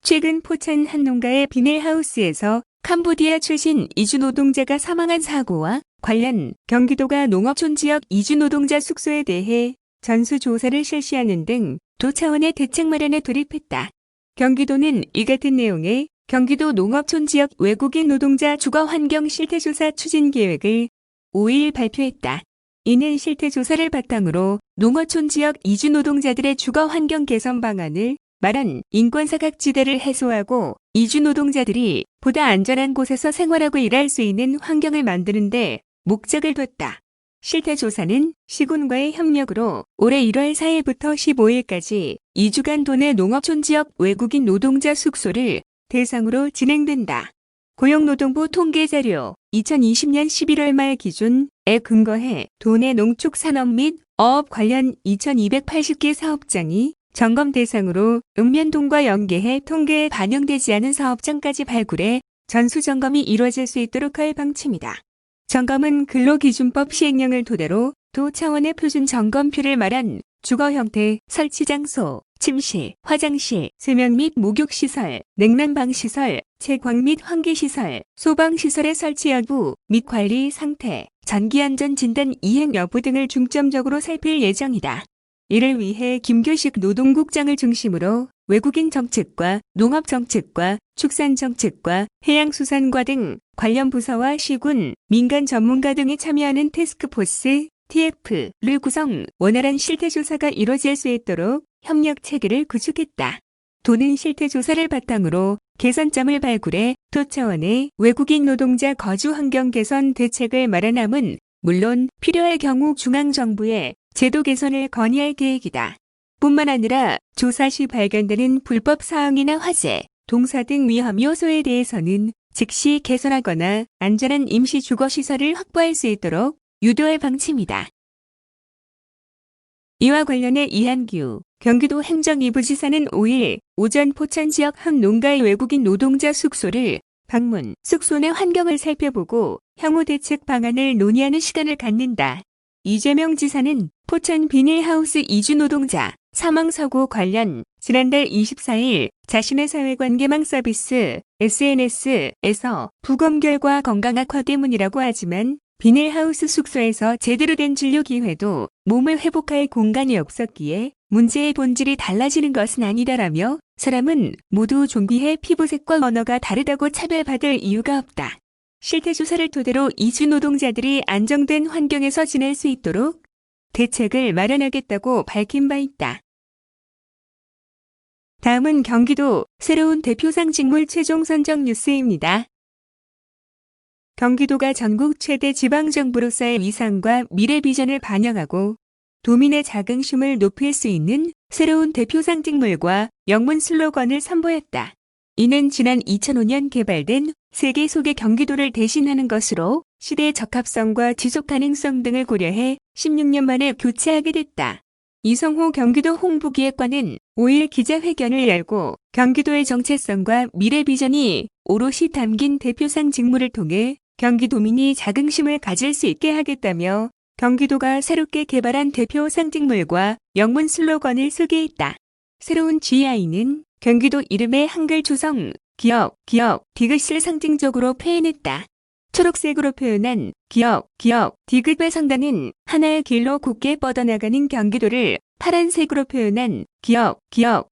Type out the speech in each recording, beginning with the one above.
최근 포천 한 농가의 비닐하우스에서 캄보디아 출신 이주 노동자가 사망한 사고와 관련 경기도가 농업촌 지역 이주 노동자 숙소에 대해 전수조사를 실시하는 등 도 차원의 대책 마련에 돌입했다. 경기도는 이 같은 내용의 경기도 농업촌 지역 외국인 노동자 주거 환경 실태조사 추진 계획을 5일 발표했다. 이는 실태조사를 바탕으로 농어촌 지역 이주 노동자들의 주거 환경 개선 방안을 말한 인권사각지대를 해소하고 이주 노동자들이 보다 안전한 곳에서 생활하고 일할 수 있는 환경을 만드는 데 목적을 뒀다. 실태조사는 시군과의 협력으로 올해 1월 4일부터 15일까지 2주간 도내 농어촌 지역 외국인 노동자 숙소를 대상으로 진행된다. 고용노동부 통계자료 2020년 11월 말 기준에 근거해 도내 농축산업 및 어업 관련 2280개 사업장이 점검 대상으로 읍면동과 연계해 통계에 반영되지 않은 사업장까지 발굴해 전수점검이 이루어질 수 있도록 할 방침이다. 점검은 근로기준법 시행령을 토대로 도 차원의 표준 점검표를 말한 주거 형태, 설치 장소, 침실, 화장실, 세면 및 목욕시설, 냉난방시설, 채광 및 환기시설, 소방시설의 설치 여부 및 관리 상태, 전기안전진단 이행 여부 등을 중점적으로 살필 예정이다. 이를 위해 김교식 노동국장을 중심으로 외국인 정책과 농업정책과 축산정책과 해양수산과 등 관련 부서와 시군, 민간 전문가 등이 참여하는 태스크포스 TF를 구성 원활한 실태조사가 이루어질 수 있도록 협력 체계를 구축했다. 도는 실태조사를 바탕으로 개선점을 발굴해 도 차원의 외국인 노동자 거주 환경 개선 대책을 마련함은 물론 필요할 경우 중앙정부에 제도 개선을 건의할 계획이다. 뿐만 아니라 조사 시 발견되는 불법 사항이나 화재, 동사 등 위험 요소에 대해서는 즉시 개선하거나 안전한 임시 주거시설을 확보할 수 있도록 유도할 방침이다. 이와 관련해 이한규 경기도 행정이부지사는 5일 오전 포천 지역 한 농가의 외국인 노동자 숙소를 방문, 숙소 내 환경을 살펴보고 향후 대책 방안을 논의하는 시간을 갖는다. 이재명 지사는 포천 비닐하우스 이주 노동자 사망사고 관련 지난달 24일 자신의 사회관계망 서비스 SNS에서 부검 결과 건강 악화 때문이라고 하지만 비닐하우스 숙소에서 제대로 된 진료 기회도 몸을 회복할 공간이 없었기에 문제의 본질이 달라지는 것은 아니다라며 사람은 모두 존귀해 피부색과 언어가 다르다고 차별받을 이유가 없다. 실태조사를 토대로 이주 노동자들이 안정된 환경에서 지낼 수 있도록 대책을 마련하겠다고 밝힌 바 있다. 다음은 경기도 새로운 대표상 직물 최종 선정 뉴스입니다. 경기도가 전국 최대 지방정부로서의 위상과 미래 비전을 반영하고 도민의 자긍심을 높일 수 있는 새로운 대표상 직물과 영문 슬로건을 선보였다. 이는 지난 2005년 개발된 세계 속의 경기도를 대신하는 것으로 시대의 적합성과 지속 가능성 등을 고려해 16년 만에 교체하게 됐다. 이성호 경기도 홍보기획관은 5일 기자회견을 열고 경기도의 정체성과 미래 비전이 오롯이 담긴 대표상 직무를 통해 경기도민이 자긍심을 가질 수 있게 하겠다며 경기도가 새롭게 개발한 대표 상징물과 영문 슬로건을 소개했다. 새로운 GI는 경기도 이름의 한글 초성, 기억, 디귿을 상징적으로 표현했다. 초록색으로 표현한 기억, 디귿의 상단은 하나의 길로 곧게 뻗어나가는 경기도를 파란색으로 표현한 기억,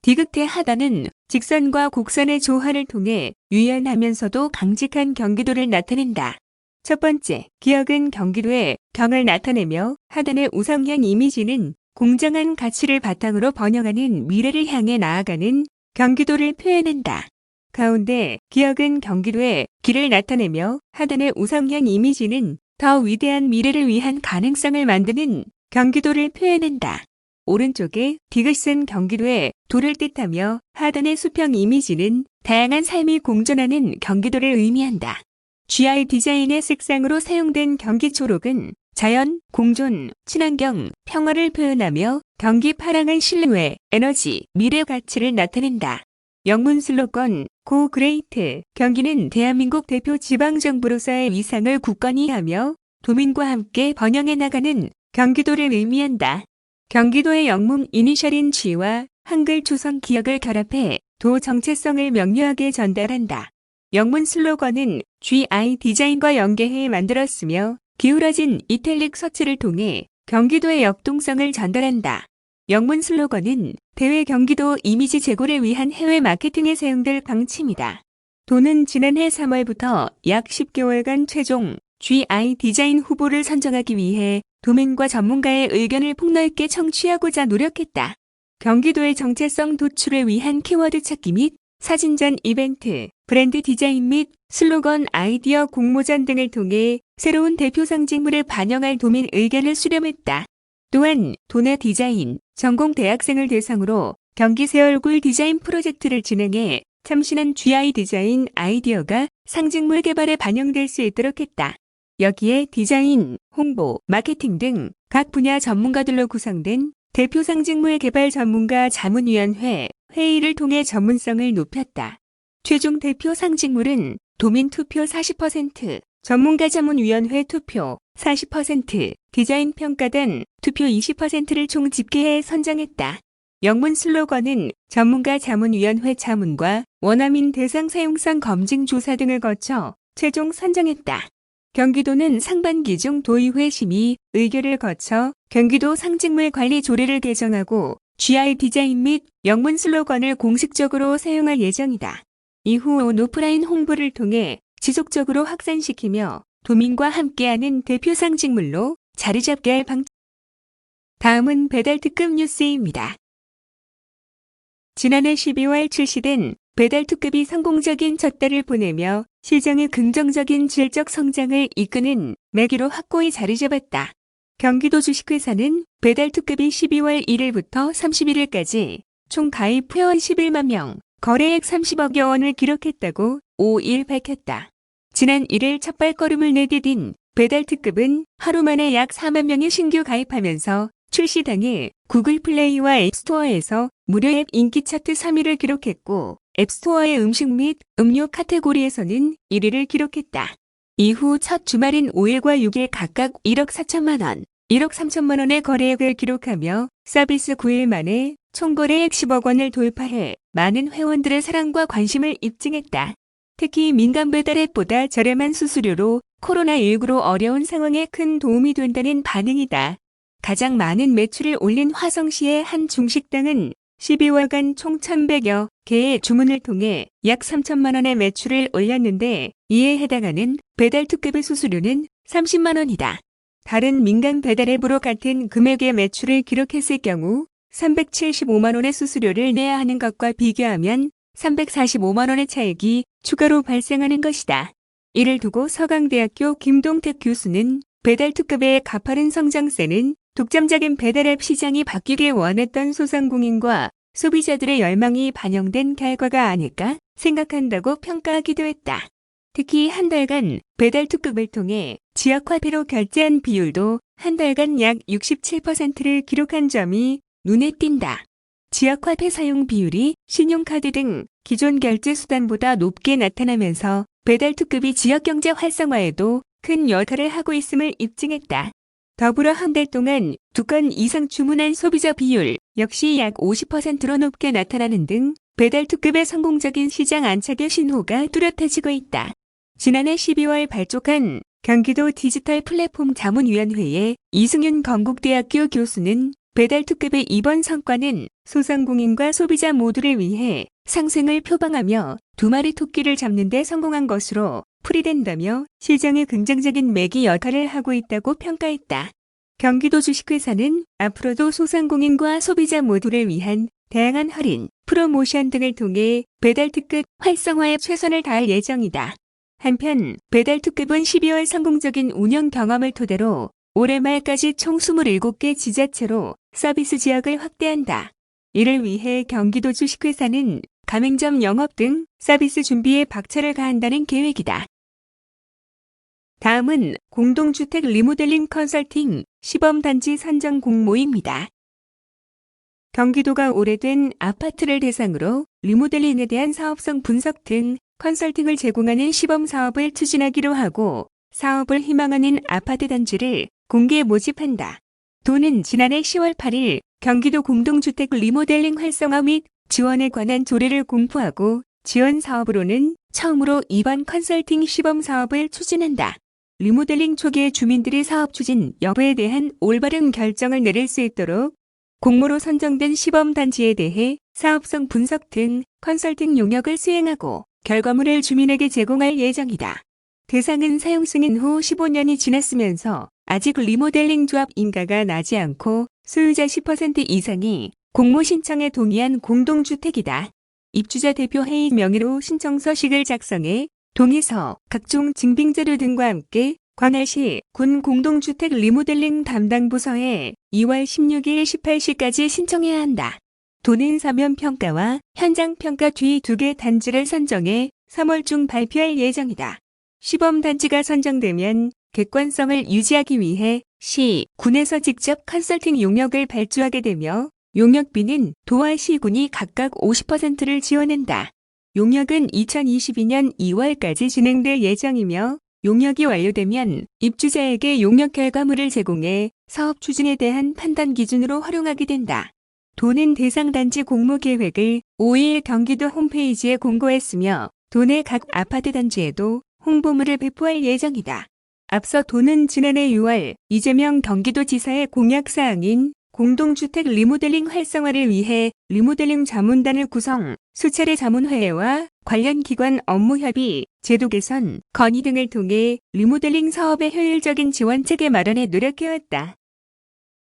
디귿의 하단은 직선과 곡선의 조화를 통해 유연하면서도 강직한 경기도를 나타낸다. 첫 번째, 기억은 경기도의 경을 나타내며 하단의 우상향 이미지는 공정한 가치를 바탕으로 번영하는 미래를 향해 나아가는 경기도를 표현한다. 가운데 기억은 경기도의 길을 나타내며 하단의 우상향 이미지는 더 위대한 미래를 위한 가능성을 만드는 경기도를 표현한다. 오른쪽에 디귿은 경기도의 도를 뜻하며 하단의 수평 이미지는 다양한 삶이 공존하는 경기도를 의미한다. GI 디자인의 색상으로 사용된 경기 초록은 자연, 공존, 친환경, 평화를 표현하며 경기 파랑한 신뢰, 에너지, 미래 가치를 나타낸다. 영문 슬로건 고 그레이트 경기는 대한민국 대표 지방정부로서의 위상을 굳건히 하며 도민과 함께 번영해 나가는 경기도를 의미한다. 경기도의 영문 이니셜인 G와 한글 초성 기억을 결합해 도 정체성을 명료하게 전달한다. 영문 슬로건은 GI 디자인과 연계해 만들었으며 기울어진 이탈릭 서치를 통해 경기도의 역동성을 전달한다. 영문 슬로건은 대외 경기도 이미지 제고를 위한 해외 마케팅에 사용될 방침이다. 도는 지난해 3월부터 약 10개월간 최종 GI 디자인 후보를 선정하기 위해 도민과 전문가의 의견을 폭넓게 청취하고자 노력했다. 경기도의 정체성 도출을 위한 키워드 찾기 및 사진전 이벤트, 브랜드 디자인 및 슬로건 아이디어 공모전 등을 통해 새로운 대표 상징물을 반영할 도민 의견을 수렴했다. 또한 도내 디자인 전공 대학생을 대상으로 경기 새 얼굴 디자인 프로젝트를 진행해 참신한 GI 디자인 아이디어가 상징물 개발에 반영될 수 있도록 했다. 여기에 디자인, 홍보, 마케팅 등 각 분야 전문가들로 구성된 대표 상징물 개발 전문가 자문위원회 회의를 통해 전문성을 높였다. 최종 대표 상징물은 도민 투표 40%, 전문가 자문위원회 투표 40%, 디자인 평가단 투표 20%를 총 집계해 선정했다. 영문 슬로건은 전문가 자문위원회 자문과 원어민 대상 사용성 검증 조사 등을 거쳐 최종 선정했다. 경기도는 상반기 중 도의회 심의, 의결을 거쳐 경기도 상징물 관리 조례를 개정하고 GI 디자인 및 영문 슬로건을 공식적으로 사용할 예정이다. 이후 오프라인 홍보를 통해 지속적으로 확산시키며 도민과 함께하는 대표 상징물로 자리 잡게 할 방침. 다음은 배달 특급 뉴스입니다. 지난해 12월 출시된 배달 특급이 성공적인 첫 달을 보내며 시장의 긍정적인 질적 성장을 이끄는 매기로 확고히 자리 잡았다. 경기도 주식회사는 배달 특급이 12월 1일부터 31일까지 총 가입 회원 11만 명, 거래액 30억여 원을 기록했다고 5일 밝혔다. 지난 1일 첫 발걸음을 내디딘 배달 특급은 하루 만에 약 4만 명이 신규 가입하면서 출시 당일 구글 플레이와 앱스토어에서 무료 앱 인기 차트 3위를 기록했고 앱스토어의 음식 및 음료 카테고리에서는 1위를 기록했다. 이후 첫 주말인 5일과 6일 각각 1억 4천만 원, 1억 3천만 원의 거래액을 기록하며 서비스 9일 만에 총 거래액 10억 원을 돌파해 많은 회원들의 사랑과 관심을 입증했다. 특히 민간 배달 앱보다 저렴한 수수료로 코로나19로 어려운 상황에 큰 도움이 된다는 반응이다. 가장 많은 매출을 올린 화성시의 한 중식당은 12월간 총 1,100여 개의 주문을 통해 약 3천만 원의 매출을 올렸는데 이에 해당하는 배달 특급의 수수료는 30만 원이다. 다른 민간 배달 앱으로 같은 금액의 매출을 기록했을 경우 375만 원의 수수료를 내야 하는 것과 비교하면 345만 원의 차익이 추가로 발생하는 것이다. 이를 두고 서강대학교 김동택 교수는 배달 특급의 가파른 성장세는 독점적인 배달앱 시장이 바뀌길 원했던 소상공인과 소비자들의 열망이 반영된 결과가 아닐까 생각한다고 평가하기도 했다. 특히 한 달간 배달 특급을 통해 지역화폐로 결제한 비율도 한 달간 약 67%를 기록한 점이 눈에 띈다. 지역화폐 사용 비율이 신용카드 등 기존 결제 수단보다 높게 나타나면서 배달 특급이 지역경제 활성화에도 큰 역할을 하고 있음을 입증했다. 더불어 한 달 동안 2건 이상 주문한 소비자 비율 역시 약 50%로 높게 나타나는 등 배달 특급의 성공적인 시장 안착의 신호가 뚜렷해지고 있다. 지난해 12월 발족한 경기도 디지털 플랫폼 자문위원회의 이승윤 건국대학교 교수는 배달 특급의 이번 성과는 소상공인과 소비자 모두를 위해 상생을 표방하며 두 마리 토끼를 잡는 데 성공한 것으로 풀이된다며 시장의 긍정적인 매기 역할을 하고 있다고 평가했다. 경기도 주식회사는 앞으로도 소상공인과 소비자 모두를 위한 다양한 할인, 프로모션 등을 통해 배달 특급 활성화에 최선을 다할 예정이다. 한편 배달 특급은 12월 성공적인 운영 경험을 토대로 올해 말까지 총 27개 지자체로 서비스 지역을 확대한다. 이를 위해 경기도 주식회사는 가맹점 영업 등 서비스 준비에 박차를 가한다는 계획이다. 다음은 공동주택 리모델링 컨설팅 시범단지 선정 공모입니다. 경기도가 오래된 아파트를 대상으로 리모델링에 대한 사업성 분석 등 컨설팅을 제공하는 시범 사업을 추진하기로 하고 사업을 희망하는 아파트 단지를 공개 모집한다. 도는 지난해 10월 8일 경기도 공동주택 리모델링 활성화 및 지원에 관한 조례를 공포하고 지원 사업으로는 처음으로 이번 컨설팅 시범 사업을 추진한다. 리모델링 초기에 주민들이 사업 추진 여부에 대한 올바른 결정을 내릴 수 있도록 공모로 선정된 시범 단지에 대해 사업성 분석 등 컨설팅 용역을 수행하고 결과물을 주민에게 제공할 예정이다. 대상은 사용 승인 후 15년이 지났으면서 아직 리모델링 조합 인가가 나지 않고 소유자 10% 이상이 공모 신청에 동의한 공동주택이다. 입주자 대표 회의 명의로 신청서식을 작성해 동의서, 각종 증빙자료 등과 함께 관할시 군 공동주택 리모델링 담당 부서에 2월 16일 18시까지 신청해야 한다. 도는 서면 평가와 현장 평가 뒤 2개 단지를 선정해 3월 중 발표할 예정이다. 시범 단지가 선정되면 객관성을 유지하기 위해 시, 군에서 직접 컨설팅 용역을 발주하게 되며 용역비는 도와 시군이 각각 50%를 지원한다. 용역은 2022년 2월까지 진행될 예정이며 용역이 완료되면 입주자에게 용역 결과물을 제공해 사업 추진에 대한 판단 기준으로 활용하게 된다. 도는 대상 단지 공모 계획을 5일 경기도 홈페이지에 공고했으며 도내 각 아파트 단지에도 홍보물을 배포할 예정이다. 앞서 도는 지난해 6월 이재명 경기도지사의 공약사항인 공동주택 리모델링 활성화를 위해 리모델링 자문단을 구성, 수차례 자문회의와 관련 기관 업무 협의, 제도 개선, 건의 등을 통해 리모델링 사업의 효율적인 지원체계 마련에 노력해왔다.